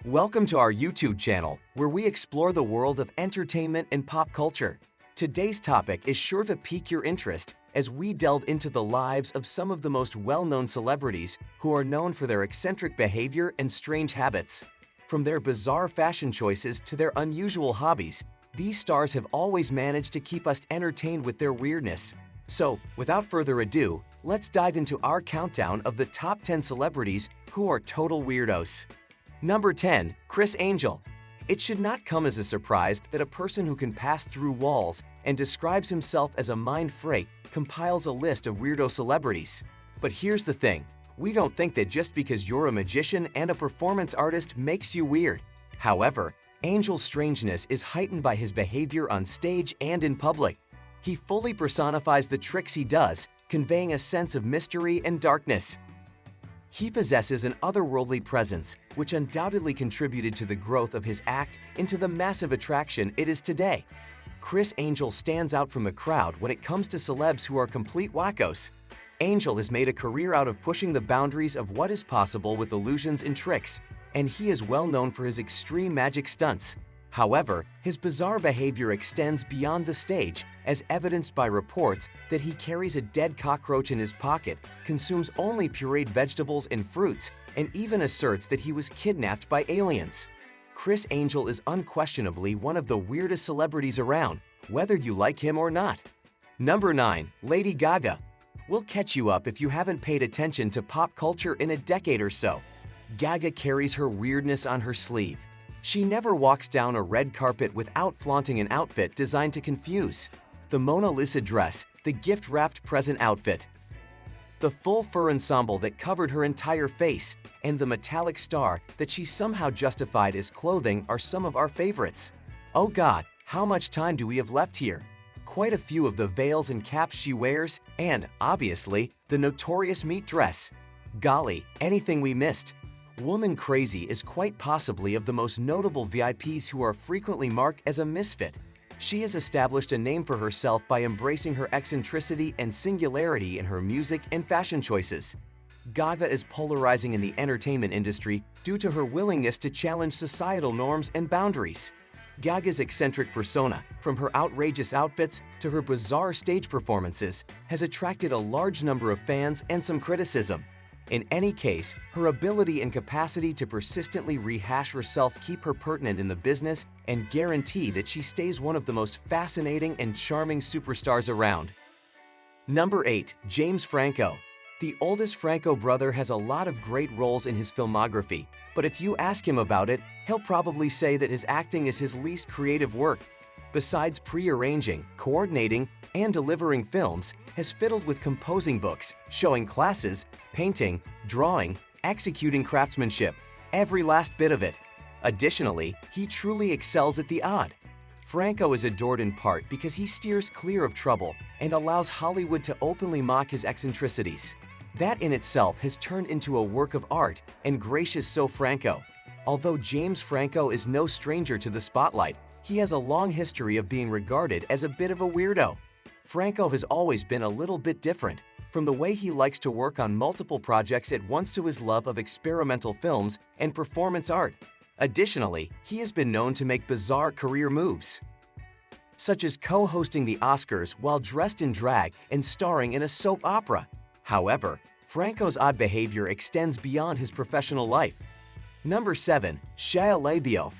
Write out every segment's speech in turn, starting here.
Welcome to our YouTube channel, where we explore the world of entertainment and pop culture. Today's topic is sure to pique your interest as we delve into the lives of some of the most well-known celebrities who are known for their eccentric behavior and strange habits. From their bizarre fashion choices to their unusual hobbies, these stars have always managed to keep us entertained with their weirdness. So, without further ado, let's dive into our countdown of the top 10 celebrities who are total weirdos. Number 10. Criss Angel. It should not come as a surprise that a person who can pass through walls and describes himself as a mind freak compiles a list of weirdo celebrities. But here's the thing, we don't think that just because you're a magician and a performance artist makes you weird. However, Angel's strangeness is heightened by his behavior on stage and in public. He fully personifies the tricks he does, conveying a sense of mystery and darkness. He possesses an otherworldly presence, which undoubtedly contributed to the growth of his act into the massive attraction it is today. Criss Angel stands out from the crowd when it comes to celebs who are complete wackos. Angel has made a career out of pushing the boundaries of what is possible with illusions and tricks, and he is well known for his extreme magic stunts. However, his bizarre behavior extends beyond the stage, as evidenced by reports that he carries a dead cockroach in his pocket, consumes only pureed vegetables and fruits, and even asserts that he was kidnapped by aliens. Criss Angel is unquestionably one of the weirdest celebrities around, whether you like him or not. Number 9. Lady Gaga. We'll catch you up if you haven't paid attention to pop culture in a decade or so. Gaga carries her weirdness on her sleeve. She never walks down a red carpet without flaunting an outfit designed to confuse. The Mona Lisa dress, the gift-wrapped present outfit, the full fur ensemble that covered her entire face, and the metallic star that she somehow justified as clothing are some of our favorites. Oh God, how much time do we have left here? Quite a few of the veils and caps she wears, and, obviously, the notorious meat dress. Golly, anything we missed? Woman Crazy is quite possibly of the most notable VIPs who are frequently marked as a misfit. She has established a name for herself by embracing her eccentricity and singularity in her music and fashion choices. Gaga is polarizing in the entertainment industry due to her willingness to challenge societal norms and boundaries. Gaga's eccentric persona, from her outrageous outfits to her bizarre stage performances, has attracted a large number of fans and some criticism. In any case, her ability and capacity to persistently rehash herself keep her pertinent in the business and guarantee that she stays one of the most fascinating and charming superstars around. Number 8. James Franco. The oldest Franco brother has a lot of great roles in his filmography, but if you ask him about it, he'll probably say that his acting is his least creative work. Besides pre-arranging, coordinating, and delivering films, has fiddled with composing books, showing classes, painting, drawing, executing craftsmanship, every last bit of it. Additionally, he truly excels at the odd. Franco is adored in part because he steers clear of trouble and allows Hollywood to openly mock his eccentricities. That in itself has turned into a work of art and gracious so Franco. Although James Franco is no stranger to the spotlight, he has a long history of being regarded as a bit of a weirdo. Franco has always been a little bit different, from the way he likes to work on multiple projects at once to his love of experimental films and performance art. Additionally, he has been known to make bizarre career moves, such as co-hosting the Oscars while dressed in drag and starring in a soap opera. However, Franco's odd behavior extends beyond his professional life. Number 7. Shia LaBeouf.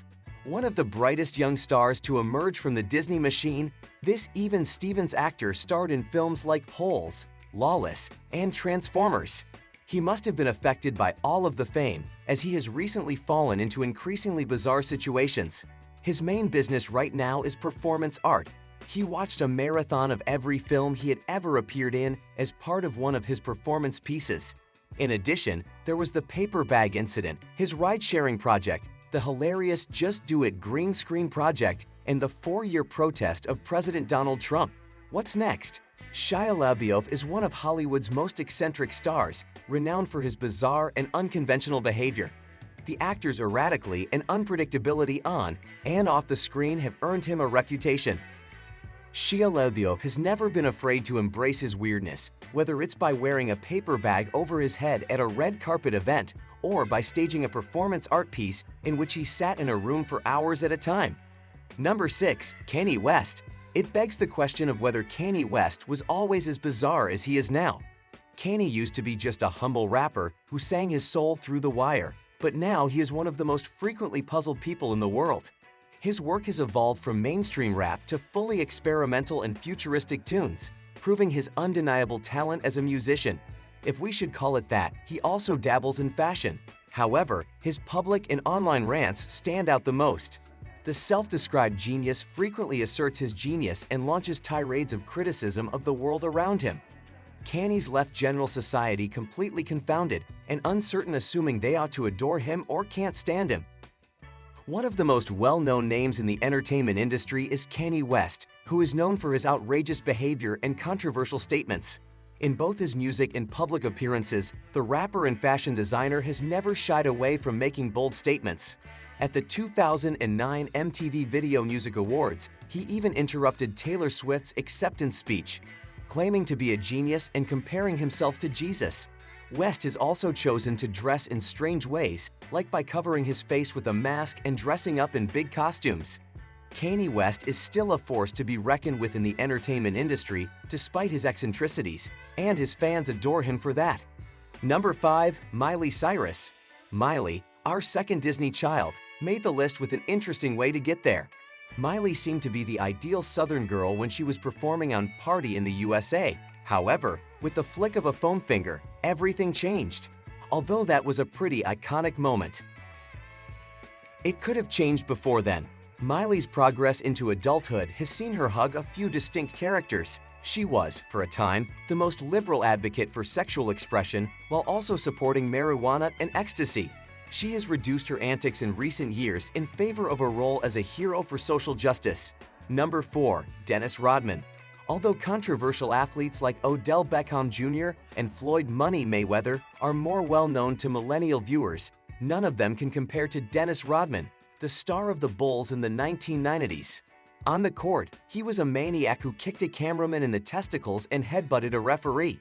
One of the brightest young stars to emerge from the Disney machine, this Even Stevens actor starred in films like Holes, Lawless, and Transformers. He must have been affected by all of the fame, as he has recently fallen into increasingly bizarre situations. His main business right now is performance art. He watched a marathon of every film he had ever appeared in as part of one of his performance pieces. In addition, there was the paper bag incident, his ride-sharing project, the hilarious Just Do It green screen project, and the 4-year protest of President Donald Trump. What's next? Shia LaBeouf is one of Hollywood's most eccentric stars, renowned for his bizarre and unconventional behavior. The actor's erratically and unpredictability on and off the screen have earned him a reputation. Shia LaBeouf has never been afraid to embrace his weirdness, whether it's by wearing a paper bag over his head at a red carpet event or by staging a performance art piece in which he sat in a room for hours at a time. Number 6. Kanye West. It begs the question of whether Kanye West was always as bizarre as he is now. Kanye used to be just a humble rapper who sang his soul through the wire, but now he is one of the most frequently puzzled people in the world. His work has evolved from mainstream rap to fully experimental and futuristic tunes, proving his undeniable talent as a musician. If we should call it that, he also dabbles in fashion. However, his public and online rants stand out the most. The self-described genius frequently asserts his genius and launches tirades of criticism of the world around him. Kanye's left general society completely confounded and uncertain, assuming they ought to adore him or can't stand him. One of the most well-known names in the entertainment industry is Kanye West, who is known for his outrageous behavior and controversial statements. In both his music and public appearances, the rapper and fashion designer has never shied away from making bold statements. At the 2009 MTV Video Music Awards, he even interrupted Taylor Swift's acceptance speech, claiming to be a genius and comparing himself to Jesus. West has also chosen to dress in strange ways, like by covering his face with a mask and dressing up in big costumes. Kanye West is still a force to be reckoned with in the entertainment industry despite his eccentricities, and his fans adore him for that. Number 5. Miley Cyrus. Miley, our second Disney child, made the list with an interesting way to get there. Miley seemed to be the ideal Southern girl when she was performing on Party in the USA. However, with the flick of a foam finger, everything changed. Although that was a pretty iconic moment. It could have changed before then. Miley's progress into adulthood has seen her hug a few distinct characters. She was, for a time, the most liberal advocate for sexual expression while also supporting marijuana and ecstasy. She has reduced her antics in recent years in favor of a role as a hero for social justice. Number 4. Dennis Rodman. Although controversial athletes like Odell Beckham Jr. and Floyd "Money" Mayweather are more well-known to millennial viewers, none of them can compare to Dennis Rodman, the star of the Bulls in the 1990s. On the court, he was a maniac who kicked a cameraman in the testicles and headbutted a referee.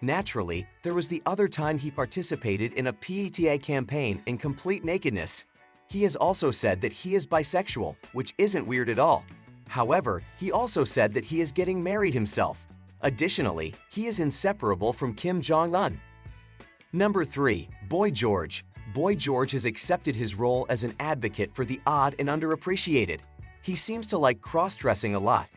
Naturally, there was the other time he participated in a PETA campaign in complete nakedness. He has also said that he is bisexual, which isn't weird at all. However, he also said that he is getting married himself. Additionally, he is inseparable from Kim Jong-un. Number 3. Boy George. Boy George has accepted his role as an advocate for the odd and underappreciated. He seems to like cross-dressing a lot.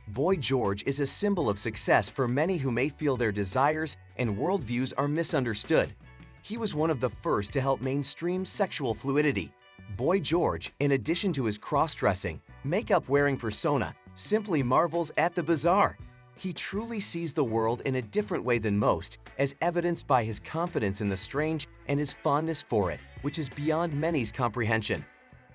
Boy George is a symbol of success for many who may feel their desires and worldviews are misunderstood. He was one of the first to help mainstream sexual fluidity. Boy George, in addition to his cross-dressing, makeup-wearing persona, simply marvels at the bizarre. He truly sees the world in a different way than most, as evidenced by his confidence in the strange and his fondness for it, which is beyond many's comprehension.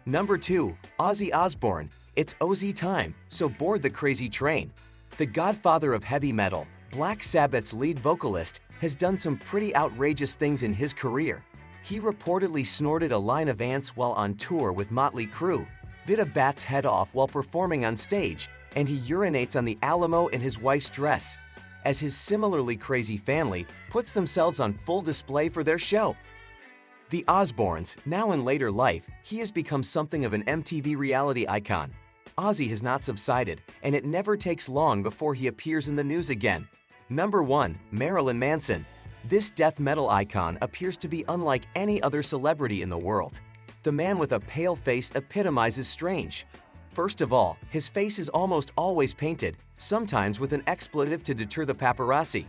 Number 2. Ozzy Osbourne. It's Ozzy time, so board the crazy train. The godfather of heavy metal, Black Sabbath's lead vocalist, has done some pretty outrageous things in his career. He reportedly snorted a line of ants while on tour with Motley Crue, bit a bat's head off while performing on stage, and he urinates on the Alamo in his wife's dress, as his similarly crazy family puts themselves on full display for their show. The Osbournes, now in later life, he has become something of an MTV reality icon. Ozzy has not subsided, and it never takes long before he appears in the news again. Number 1. Marilyn Manson. This death metal icon appears to be unlike any other celebrity in the world. The man with a pale face epitomizes strange. First of all, his face is almost always painted, sometimes with an expletive to deter the paparazzi.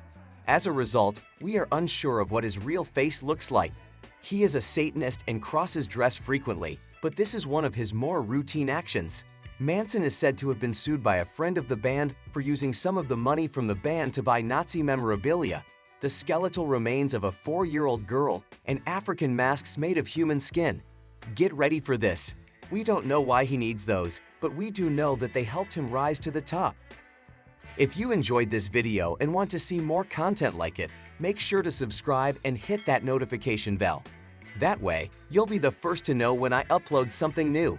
As a result, we are unsure of what his real face looks like. He is a Satanist and crosses dress frequently, but this is one of his more routine actions. Manson is said to have been sued by a friend of the band for using some of the money from the band to buy Nazi memorabilia, the skeletal remains of a 4-year-old girl, and African masks made of human skin. Get ready for this. We don't know why he needs those, but we do know that they helped him rise to the top. If you enjoyed this video and want to see more content like it, make sure to subscribe and hit that notification bell. That way, you'll be the first to know when I upload something new.